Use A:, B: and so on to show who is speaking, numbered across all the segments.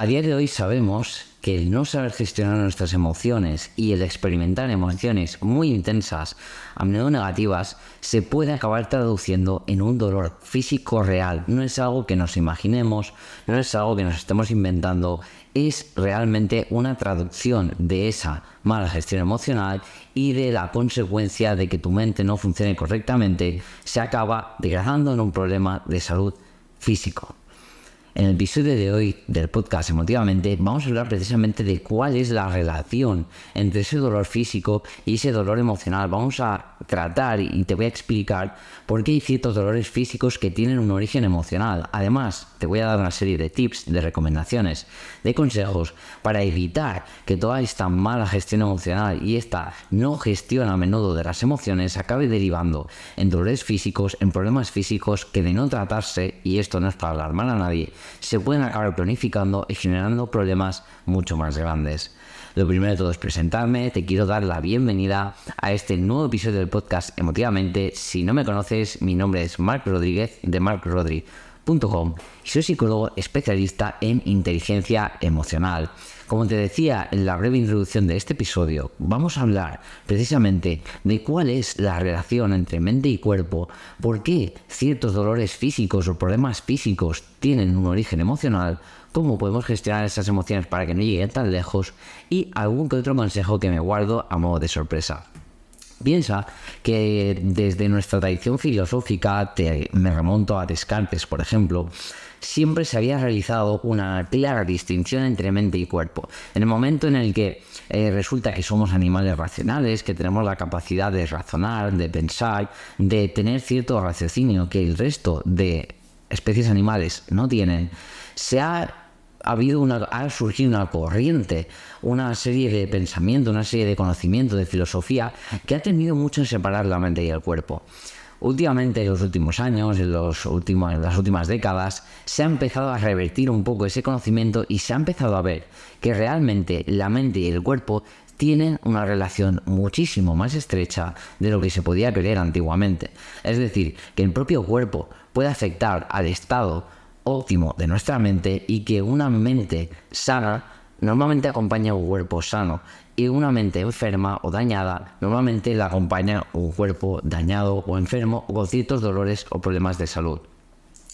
A: A día de hoy sabemos que el no saber gestionar nuestras emociones y el experimentar emociones muy intensas, a menudo negativas, se puede acabar traduciendo en un dolor físico real. No es algo que nos imaginemos, no es algo que nos estemos inventando, es realmente una traducción de esa mala gestión emocional y de la consecuencia de que tu mente no funcione correctamente, se acaba degradando en un problema de salud físico. En el episodio de hoy del podcast Emotivamente vamos a hablar precisamente de cuál es la relación entre ese dolor físico y ese dolor emocional. Vamos a tratar y te voy a explicar por qué hay ciertos dolores físicos que tienen un origen emocional. Además, te voy a dar una serie de tips, de recomendaciones, de consejos para evitar que toda esta mala gestión emocional y esta no gestión a menudo de las emociones acabe derivando en dolores físicos, en problemas físicos que de no tratarse, y esto no es para alarmar a nadie, se pueden acabar planificando y generando problemas mucho más grandes. Lo primero de todo es presentarme. Te quiero dar la bienvenida a este nuevo episodio del podcast Emotivamente. Si no me conoces, mi nombre es Marc Rodríguez de marcrodri.com y soy psicólogo especialista en inteligencia emocional. Como te decía en la breve introducción de este episodio, vamos a hablar precisamente de cuál es la relación entre mente y cuerpo, por qué ciertos dolores físicos o problemas físicos tienen un origen emocional, cómo podemos gestionar esas emociones para que no lleguen tan lejos y algún que otro consejo que me guardo a modo de sorpresa. Piensa que desde nuestra tradición filosófica, me remonto a Descartes, por ejemplo, siempre se había realizado una clara distinción entre mente y cuerpo. En el momento en el que resulta que somos animales racionales, que tenemos la capacidad de razonar, de pensar, de tener cierto raciocinio que el resto de especies animales no tienen, ha surgido una corriente, una serie de pensamiento, una serie de conocimiento, de filosofía que ha tenido mucho en separar la mente y el cuerpo. Últimamente, en los últimos años, en las últimas décadas, se ha empezado a revertir un poco ese conocimiento y se ha empezado a ver que realmente la mente y el cuerpo tienen una relación muchísimo más estrecha de lo que se podía creer antiguamente. Es decir, que el propio cuerpo puede afectar al estado óptimo de nuestra mente y que una mente sana normalmente acompaña a un cuerpo sano y una mente enferma o dañada normalmente la acompaña un cuerpo dañado o enfermo o con ciertos dolores o problemas de salud.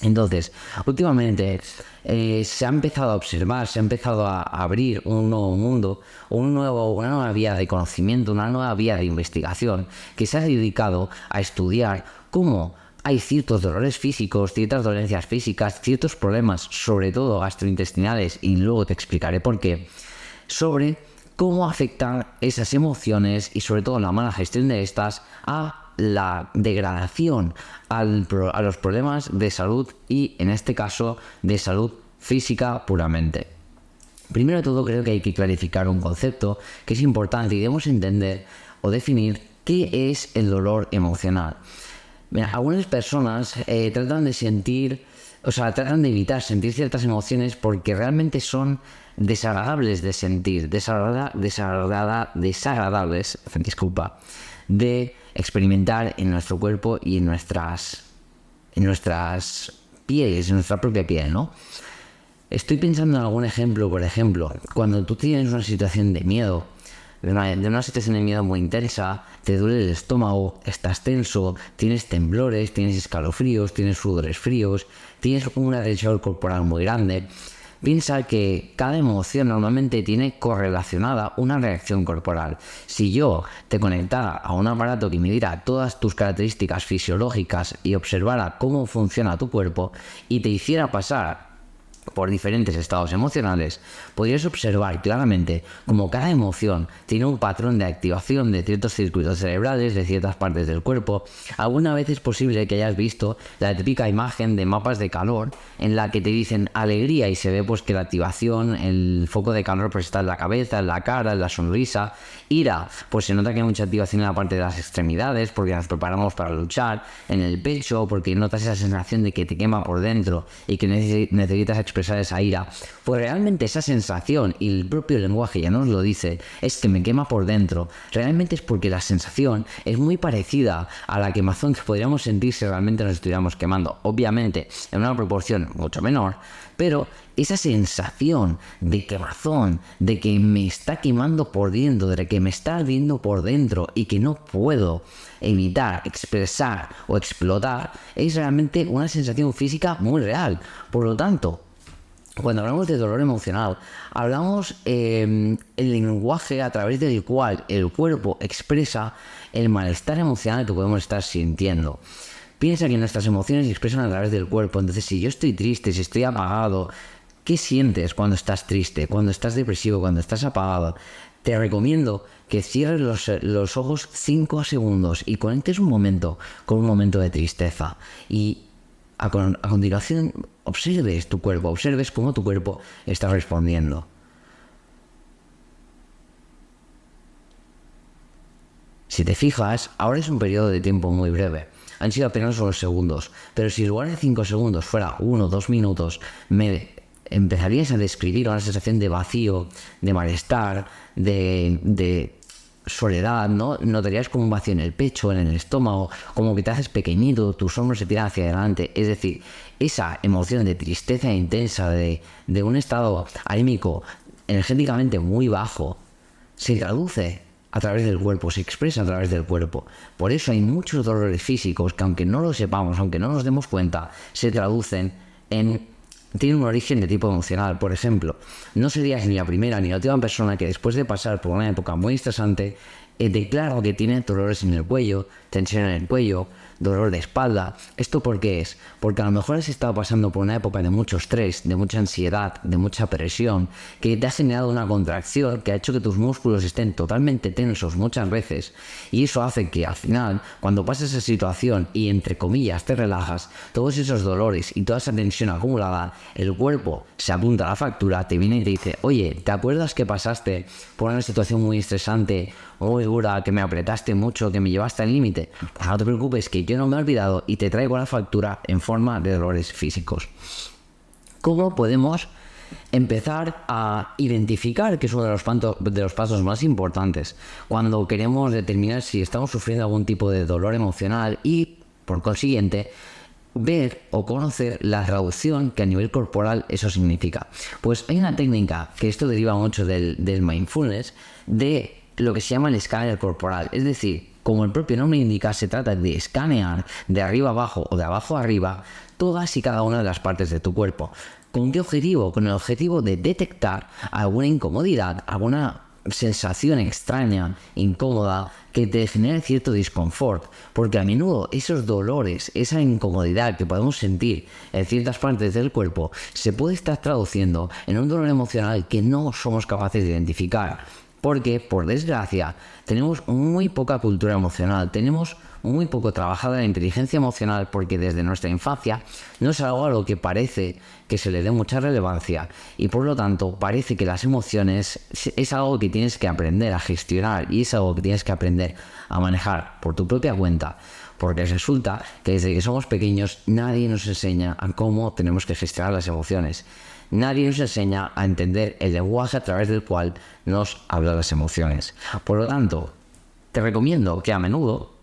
A: Entonces, últimamente se ha empezado a observar, se ha empezado a abrir un nuevo mundo, una nueva vía de conocimiento, una nueva vía de investigación que se ha dedicado a estudiar cómo hay ciertos dolores físicos, ciertas dolencias físicas, ciertos problemas, sobre todo gastrointestinales, y luego te explicaré por qué, sobre cómo afectan esas emociones y sobre todo la mala gestión de estas a la degradación, a los problemas de salud y, en este caso, de salud física puramente. Primero de todo, creo que hay que clarificar un concepto que es importante y debemos entender o definir qué es el dolor emocional. Mira, algunas personas tratan de evitar sentir ciertas emociones porque realmente son desagradables de sentir, desagradables, de experimentar en nuestro cuerpo y en nuestras pieles, en nuestra propia piel, ¿no? Estoy pensando en algún ejemplo, por ejemplo, cuando tú tienes una situación de miedo, de una situación de miedo muy intensa, te duele el estómago, estás tenso, tienes temblores, tienes escalofríos, tienes sudores fríos, tienes una tensión corporal muy grande. Piensa que cada emoción normalmente tiene correlacionada una reacción corporal. Si yo te conectara a un aparato que midiera todas tus características fisiológicas y observara cómo funciona tu cuerpo y te hiciera pasar por diferentes estados emocionales, podrías observar claramente cómo cada emoción tiene un patrón de activación de ciertos circuitos cerebrales, de ciertas partes del cuerpo. Alguna vez es posible que hayas visto la típica imagen de mapas de calor en la que te dicen alegría y se ve pues que la activación, el foco de calor pues está en la cabeza, en la cara, en la sonrisa. Ira, pues se nota que hay mucha activación en la parte de las extremidades porque nos preparamos para luchar, en el pecho porque notas esa sensación de que te quema por dentro y que necesitas expresar esa ira, pues realmente esa sensación, y el propio lenguaje ya nos lo dice, es que me quema por dentro. Realmente es porque la sensación es muy parecida a la quemazón que podríamos sentir si realmente nos estuviéramos quemando. Obviamente en una proporción mucho menor, pero esa sensación de quemazón, de que me está quemando por dentro, de que me está ardiendo por dentro y que no puedo evitar expresar o explotar, es realmente una sensación física muy real. Por lo tanto, cuando hablamos de dolor emocional, hablamos el lenguaje a través del cual el cuerpo expresa el malestar emocional que podemos estar sintiendo. Piensa que nuestras emociones se expresan a través del cuerpo. Entonces, si yo estoy triste, si estoy apagado, ¿qué sientes cuando estás triste, cuando estás depresivo, cuando estás apagado? Te recomiendo que cierres los ojos 5 segundos y conectes un momento con un momento de tristeza. Y a continuación observes tu cuerpo, observes cómo tu cuerpo está respondiendo. Si te fijas, ahora es un periodo de tiempo muy breve. Han sido apenas unos segundos, pero si en lugar de 5 segundos fuera 1 o 2 minutos, me empezarías a describir una sensación de vacío, de malestar, de soledad, ¿no? Notarías como un vacío en el pecho, en el estómago, como que te haces pequeñito, tus hombros se tiran hacia adelante. Es decir, esa emoción de tristeza intensa, de un estado anímico energéticamente muy bajo, se traduce a través del cuerpo, se expresa a través del cuerpo. Por eso hay muchos dolores físicos que, aunque no lo sepamos, aunque no nos demos cuenta, se traducen tienen un origen de tipo emocional. Por ejemplo, no serías ni la primera ni la última persona que, después de pasar por una época muy estresante, declara que tiene dolores en el cuello, tensión en el cuello, dolor de espalda. ¿Esto por qué es? Porque a lo mejor has estado pasando por una época de mucho estrés, de mucha ansiedad, de mucha presión, que te ha generado una contracción que ha hecho que tus músculos estén totalmente tensos muchas veces, y eso hace que al final, cuando pasas esa situación y entre comillas te relajas, todos esos dolores y toda esa tensión acumulada, el cuerpo se apunta a la factura, te viene y te dice: oye, ¿te acuerdas que pasaste por una situación muy estresante, muy dura, que me apretaste mucho, que me llevaste al límite? Pues no te preocupes, que yo no me he olvidado y te traigo la factura en forma de dolores físicos. ¿Cómo podemos empezar a identificar, que es uno de los pasos más importantes cuando queremos determinar si estamos sufriendo algún tipo de dolor emocional y, por consiguiente, ver o conocer la traducción que a nivel corporal eso significa? Pues hay una técnica, que esto deriva mucho del mindfulness, de lo que se llama el escáner corporal. Es decir, como el propio nombre indica, se trata de escanear de arriba abajo o de abajo arriba todas y cada una de las partes de tu cuerpo. ¿Con qué objetivo? Con el objetivo de detectar alguna incomodidad, alguna sensación extraña, incómoda, que te genere cierto disconfort, porque a menudo esos dolores, esa incomodidad que podemos sentir en ciertas partes del cuerpo, se puede estar traduciendo en un dolor emocional que no somos capaces de identificar. Porque, por desgracia, tenemos muy poca cultura emocional, tenemos muy poco trabajada la inteligencia emocional, porque desde nuestra infancia no es algo a lo que parece que se le dé mucha relevancia, y por lo tanto parece que las emociones es algo que tienes que aprender a gestionar y es algo que tienes que aprender a manejar por tu propia cuenta. Porque resulta que desde que somos pequeños nadie nos enseña a cómo tenemos que gestionar las emociones. Nadie nos enseña a entender el lenguaje a través del cual nos hablan las emociones. Por lo tanto, te recomiendo que a menudo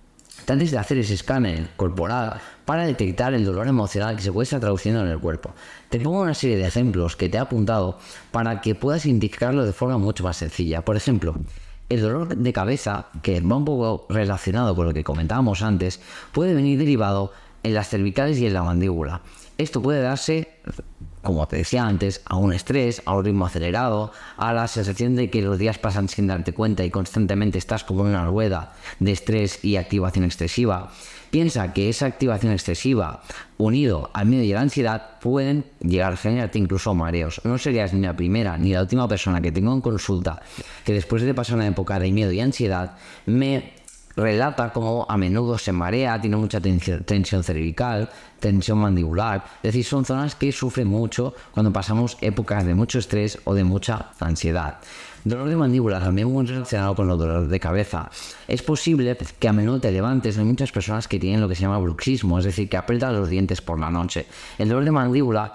A: trates de hacer ese escáner corporal para detectar el dolor emocional que se puede estar traduciendo en el cuerpo. Te pongo una serie de ejemplos que te he apuntado para que puedas identificarlo de forma mucho más sencilla. Por ejemplo, el dolor de cabeza, que va un poco relacionado con lo que comentábamos antes, puede venir derivado en las cervicales y en la mandíbula. Esto puede darse, como te decía antes, a un estrés, a un ritmo acelerado, a la sensación de que los días pasan sin darte cuenta y constantemente estás como en una rueda de estrés y activación excesiva. Piensa que esa activación excesiva, unido al miedo y a la ansiedad, pueden llegar a generarte incluso mareos. No serías ni la primera ni la última persona que tengo en consulta que, después de pasar una época de miedo y ansiedad, me relata cómo a menudo se marea, tiene mucha tensión cervical, tensión mandibular. Es decir, son zonas que sufren mucho cuando pasamos épocas de mucho estrés o de mucha ansiedad. Dolor de mandíbula también muy relacionado con los dolores de cabeza. Es posible que a menudo te levantes. Hay muchas personas que tienen lo que se llama bruxismo, es decir, que aprietan los dientes por la noche. El dolor de mandíbula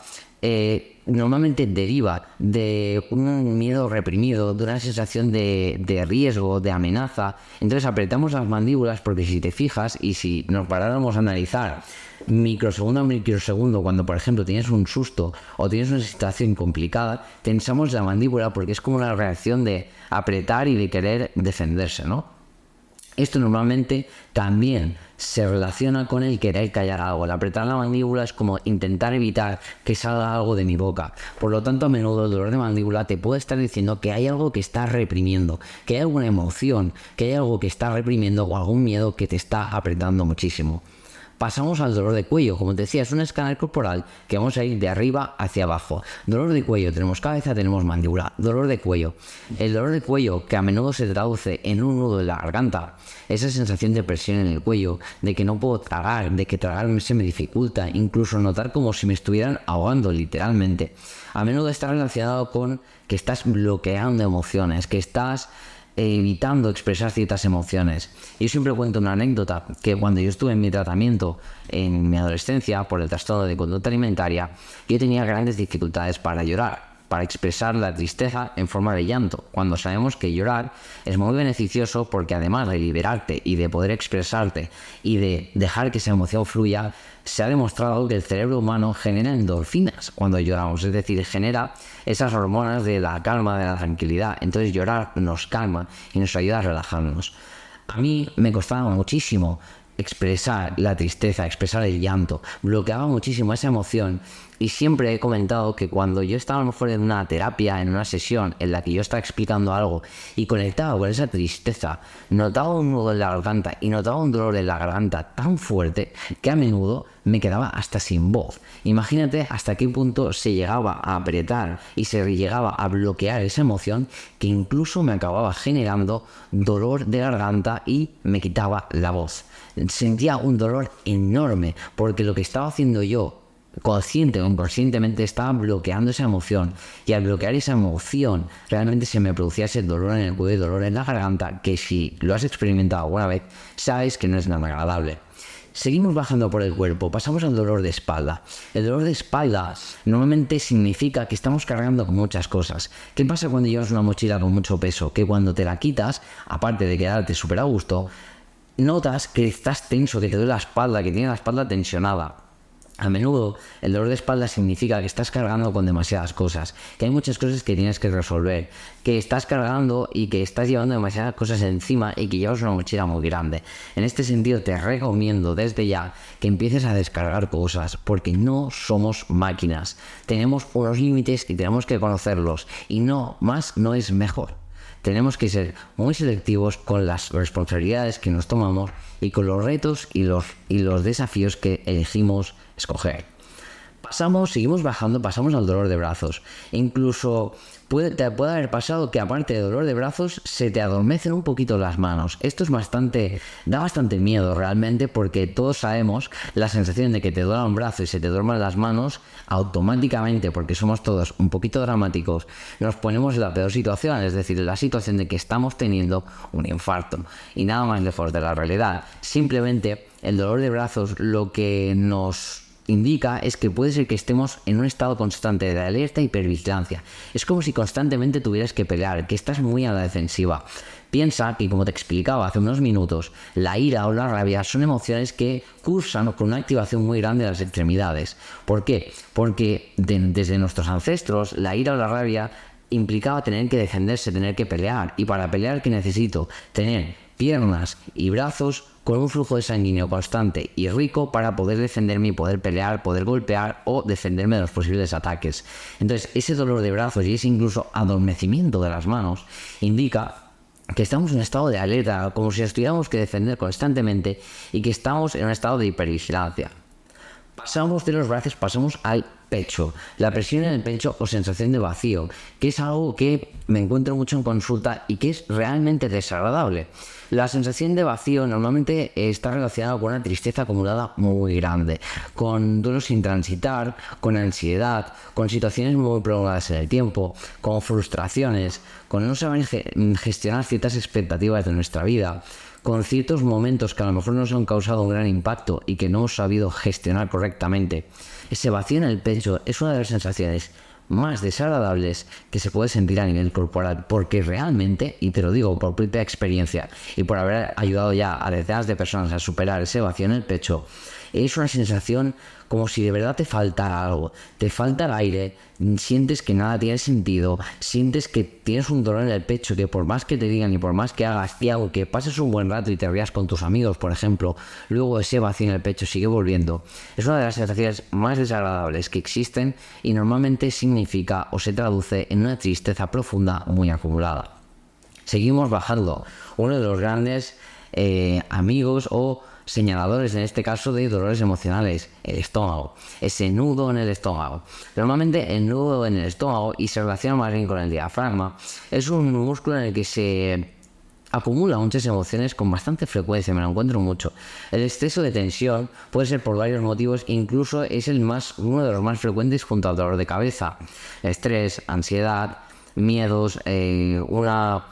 A: normalmente deriva de un miedo reprimido, de una sensación de riesgo, de amenaza. Entonces apretamos las mandíbulas porque si te fijas y si nos paráramos a analizar microsegundo a microsegundo, cuando por ejemplo tienes un susto o tienes una situación complicada, tensamos la mandíbula porque es como una reacción de apretar y de querer defenderse, ¿no? Esto normalmente también se relaciona con el querer callar algo. El apretar la mandíbula es como intentar evitar que salga algo de mi boca. Por lo tanto, a menudo el dolor de mandíbula te puede estar diciendo que hay algo que estás reprimiendo, que hay alguna emoción, que hay algo que estás reprimiendo o algún miedo que te está apretando muchísimo. Pasamos al dolor de cuello. Como te decía, es un escáner corporal que vamos a ir de arriba hacia abajo. Dolor de cuello, tenemos cabeza, tenemos mandíbula. Dolor de cuello. El dolor de cuello, que a menudo se traduce en un nudo en la garganta, esa sensación de presión en el cuello, de que no puedo tragar, de que tragar se me dificulta, incluso notar como si me estuvieran ahogando literalmente. A menudo está relacionado con que estás bloqueando emociones, que estás evitando expresar ciertas emociones. Yo siempre cuento una anécdota, que cuando yo estuve en mi tratamiento en mi adolescencia por el trastorno de conducta alimentaria, yo tenía grandes dificultades para llorar, para expresar la tristeza en forma de llanto, cuando sabemos que llorar es muy beneficioso porque además de liberarte y de poder expresarte y de dejar que esa emoción fluya, se ha demostrado que el cerebro humano genera endorfinas cuando lloramos, es decir, genera esas hormonas de la calma, de la tranquilidad. Entonces llorar nos calma y nos ayuda a relajarnos. A mí me costaba muchísimo expresar la tristeza, expresar el llanto, bloqueaba muchísimo esa emoción. Y siempre he comentado que cuando yo estaba a lo mejor en una terapia, en una sesión en la que yo estaba explicando algo y conectaba con esa tristeza, notaba un nudo en la garganta y notaba un dolor en la garganta tan fuerte que a menudo me quedaba hasta sin voz. Imagínate hasta qué punto se llegaba a apretar y se llegaba a bloquear esa emoción que incluso me acababa generando dolor de garganta y me quitaba la voz. Sentía un dolor enorme porque lo que estaba haciendo yo, consciente o inconscientemente, estaba bloqueando esa emoción, y al bloquear esa emoción realmente se me producía ese dolor en el cuello y dolor en la garganta que, si lo has experimentado alguna vez, sabes que no es nada agradable. Seguimos bajando por el cuerpo, pasamos al dolor de espalda. El dolor de espalda normalmente significa que estamos cargando con muchas cosas. ¿Qué pasa cuando llevas una mochila con mucho peso? Que cuando te la quitas, aparte de quedarte súper a gusto, notas que estás tenso, que te duele la espalda, que tienes la espalda tensionada. A menudo el dolor de espalda significa que estás cargando con demasiadas cosas, que hay muchas cosas que tienes que resolver, que estás cargando y que estás llevando demasiadas cosas encima y que llevas una mochila muy grande. En este sentido te recomiendo desde ya que empieces a descargar cosas, porque no somos máquinas. Tenemos unos límites y tenemos que conocerlos, y no más no es mejor. Tenemos que ser muy selectivos con las responsabilidades que nos tomamos y con los retos y los desafíos que elegimos escoger. Seguimos bajando, pasamos al dolor de brazos. Incluso te puede haber pasado que, aparte de dolor de brazos, se te adormecen un poquito las manos. Esto da bastante miedo realmente, porque todos sabemos la sensación de que te duela un brazo y se te duerman las manos. Automáticamente, porque somos todos un poquito dramáticos, nos ponemos en la peor situación, es decir, en la situación de que estamos teniendo un infarto. Y nada más lejos de la realidad. Simplemente el dolor de brazos lo que nos indica es que puede ser que estemos en un estado constante de alerta y hipervigilancia. Es como si constantemente tuvieras que pelear, que estás muy a la defensiva. Piensa que, como te explicaba hace unos minutos, la ira o la rabia son emociones que cursan con una activación muy grande de las extremidades. ¿Por qué? Porque desde nuestros ancestros, la ira o la rabia implicaba tener que defenderse, tener que pelear. Y para pelear, ¿qué necesito? Tener piernas y brazos con un flujo de sanguíneo constante y rico para poder defenderme y poder pelear, poder golpear o defenderme de los posibles ataques. Entonces, ese dolor de brazos y ese incluso adormecimiento de las manos indica que estamos en un estado de alerta, como si nos tuviéramos que defender constantemente y que estamos en un estado de hipervigilancia. Pasamos de los brazos, pasamos al pecho. La presión en el pecho o sensación de vacío, que es algo que me encuentro mucho en consulta y que es realmente desagradable. La sensación de vacío normalmente está relacionada con una tristeza acumulada muy grande, con duelos sin transitar, con ansiedad, con situaciones muy prolongadas en el tiempo, con frustraciones, con no saber gestionar ciertas expectativas de nuestra vida, con ciertos momentos que a lo mejor nos han causado un gran impacto y que no hemos sabido gestionar correctamente. Ese vacío en el pecho es una de las sensaciones más desagradables que se puede sentir a nivel corporal, porque realmente, y te lo digo por propia experiencia y por haber ayudado ya a decenas de personas a superar ese vacío en el pecho, es una sensación como si de verdad te faltara algo, te falta el aire, sientes que nada tiene sentido, sientes que tienes un dolor en el pecho, que por más que te digan y por más que hagas y algo, que pases un buen rato y te rías con tus amigos, por ejemplo, luego ese vacío en el pecho sigue volviendo. Es una de las sensaciones más desagradables que existen y normalmente significa o se traduce en una tristeza profunda muy acumulada. Seguimos bajando. Uno de los grandes amigos o señaladores en este caso de dolores emocionales, el estómago, ese nudo en el estómago. Normalmente el nudo en el estómago, y se relaciona más bien con el diafragma, es un músculo en el que se acumula muchas emociones con bastante frecuencia, me lo encuentro mucho. El exceso de tensión puede ser por varios motivos, incluso es uno de los más frecuentes junto al dolor de cabeza. Estrés, ansiedad, miedos, una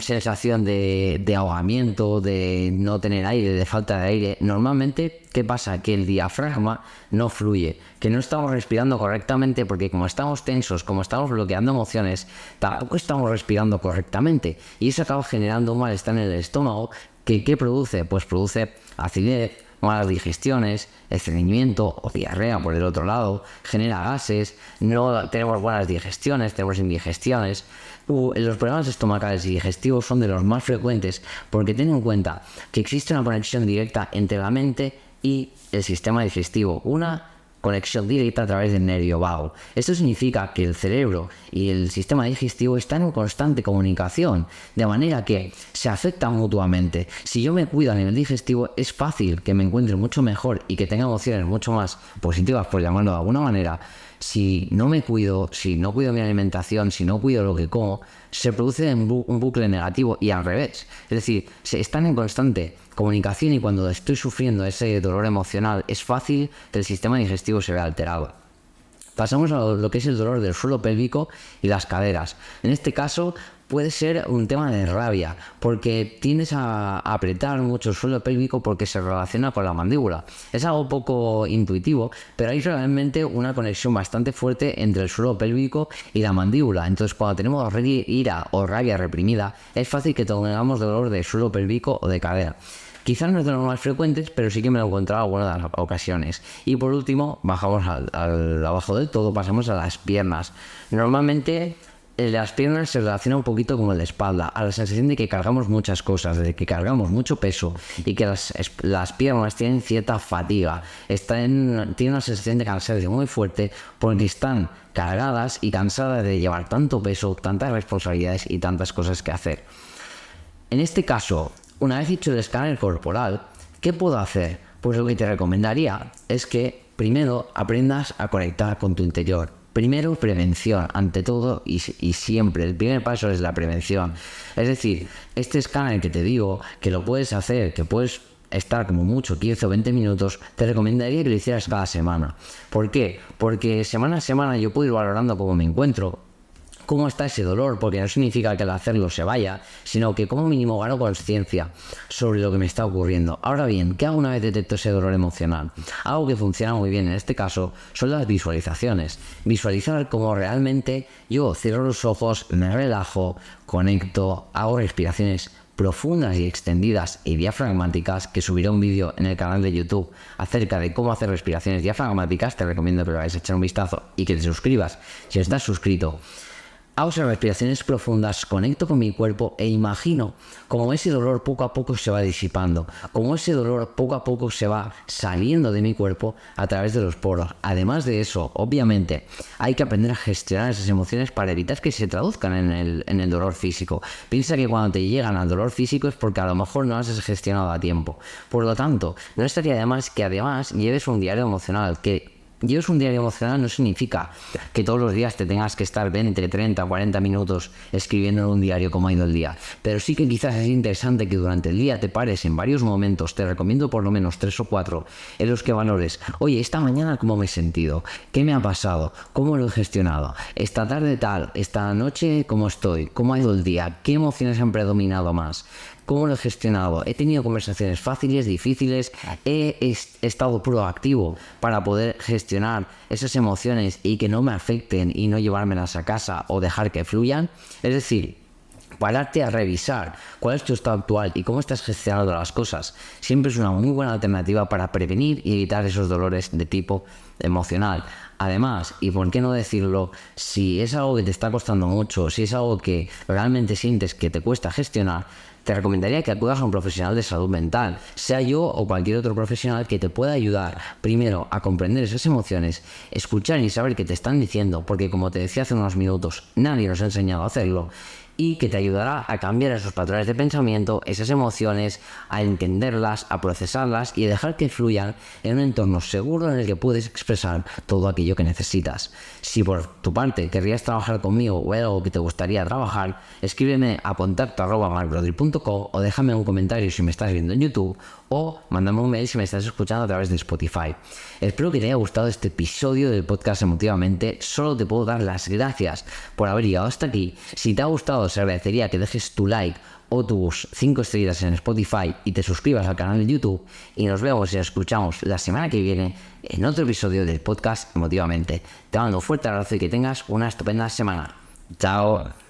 A: sensación de ahogamiento, de no tener aire, de falta de aire. Normalmente, ¿qué pasa? Que el diafragma no fluye, que no estamos respirando correctamente porque como estamos tensos, como estamos bloqueando emociones, tampoco estamos respirando correctamente y eso acaba generando un malestar en el estómago que ¿qué produce? Pues produce acidez, malas digestiones, estreñimiento o diarrea por el otro lado, genera gases, no tenemos buenas digestiones, tenemos indigestiones. Los problemas estomacales y digestivos son de los más frecuentes porque ten en cuenta que existe una conexión directa entre la mente y el sistema digestivo, una conexión directa a través del nervio vago. Esto significa que el cerebro y el sistema digestivo están en constante comunicación, de manera que se afectan mutuamente. Si yo me cuido a nivel digestivo, es fácil que me encuentre mucho mejor y que tenga emociones mucho más positivas, por llamarlo de alguna manera. Si no me cuido, si no cuido mi alimentación, si no cuido lo que como, se produce un bucle negativo y al revés. Es decir, están en constante comunicación y cuando estoy sufriendo ese dolor emocional es fácil que el sistema digestivo se vea alterado. Pasamos a lo que es el dolor del suelo pélvico y las caderas. En este caso puede ser un tema de rabia, porque tiendes a apretar mucho el suelo pélvico porque se relaciona con la mandíbula. Es algo poco intuitivo, pero hay realmente una conexión bastante fuerte entre el suelo pélvico y la mandíbula. Entonces, cuando tenemos ira o rabia reprimida, es fácil que tengamos dolor de suelo pélvico o de cadera. Quizás no es de los más frecuentes, pero sí que me lo he encontrado en algunas de las ocasiones. Y por último, bajamos al abajo del todo, pasamos a las piernas. Normalmente las piernas se relacionan un poquito con la espalda, a la sensación de que cargamos muchas cosas, de que cargamos mucho peso y que las piernas tienen cierta fatiga, tienen una sensación de cansancio muy fuerte porque están cargadas y cansadas de llevar tanto peso, tantas responsabilidades y tantas cosas que hacer. En este caso, una vez hecho el escáner corporal, ¿qué puedo hacer? Pues lo que te recomendaría es que primero aprendas a conectar con tu interior. Primero, prevención, ante todo y siempre. El primer paso es la prevención. Es decir, este escáner que te digo, que lo puedes hacer, que puedes estar como mucho 15 o 20 minutos, te recomendaría que lo hicieras cada semana. ¿Por qué? Porque semana a semana yo puedo ir valorando cómo me encuentro, cómo está ese dolor, porque no significa que al hacerlo se vaya, sino que como mínimo gano conciencia sobre lo que me está ocurriendo. Ahora bien, ¿qué hago una vez detecto ese dolor emocional? Algo que funciona muy bien en este caso son las visualizaciones. Visualizar cómo realmente yo cierro los ojos, me relajo, conecto, hago respiraciones profundas y extendidas y diafragmáticas, que subiré un vídeo en el canal de YouTube acerca de cómo hacer respiraciones diafragmáticas. Te recomiendo que lo vayas a echar un vistazo y que te suscribas si no estás suscrito. Hago esas respiraciones profundas, conecto con mi cuerpo e imagino cómo ese dolor poco a poco se va disipando, cómo ese dolor poco a poco se va saliendo de mi cuerpo a través de los poros. Además de eso, obviamente, hay que aprender a gestionar esas emociones para evitar que se traduzcan en el dolor físico. Piensa que cuando te llegan al dolor físico es porque a lo mejor no las has gestionado a tiempo. Por lo tanto, no estaría de más que además lleves un diario emocional, que lleves un diario emocional no significa que todos los días te tengas que estar 20, 30, 40 minutos escribiendo en un diario cómo ha ido el día, pero sí que quizás es interesante que durante el día te pares en varios momentos, te recomiendo por lo menos 3 o 4, en los que valores, oye, esta mañana cómo me he sentido, qué me ha pasado, cómo lo he gestionado, esta tarde tal, esta noche cómo estoy, cómo ha ido el día, qué emociones han predominado más. ¿Cómo lo he gestionado? He tenido conversaciones fáciles, difíciles, he estado proactivo para poder gestionar esas emociones y que no me afecten y no llevármelas a casa o dejar que fluyan. Es decir, pararte a revisar cuál es tu estado actual y cómo estás gestionando las cosas siempre es una muy buena alternativa para prevenir y evitar esos dolores de tipo emocional. Además, y por qué no decirlo, si es algo que te está costando mucho, si es algo que realmente sientes que te cuesta gestionar, te recomendaría que acudas a un profesional de salud mental, sea yo o cualquier otro profesional que te pueda ayudar primero a comprender esas emociones, escuchar y saber qué te están diciendo, porque como te decía hace unos minutos, nadie nos ha enseñado a hacerlo, y que te ayudará a cambiar esos patrones de pensamiento, esas emociones, a entenderlas, a procesarlas y a dejar que fluyan en un entorno seguro en el que puedes expresar todo aquello que necesitas. Si por tu parte querrías trabajar conmigo o algo que te gustaría trabajar, escríbeme a contacto@marcbrodri.com o déjame un comentario si me estás viendo en YouTube o mándame un mail si me estás escuchando a través de Spotify. Espero que te haya gustado este episodio del podcast Emotivamente. Solo te puedo dar las gracias por haber llegado hasta aquí. Si te ha gustado, os agradecería que dejes tu like o tus 5 estrellas en Spotify y te suscribas al canal de YouTube. Y nos vemos y nos escuchamos la semana que viene en otro episodio del podcast Emotivamente. Te mando un fuerte abrazo y que tengas una estupenda semana. Chao.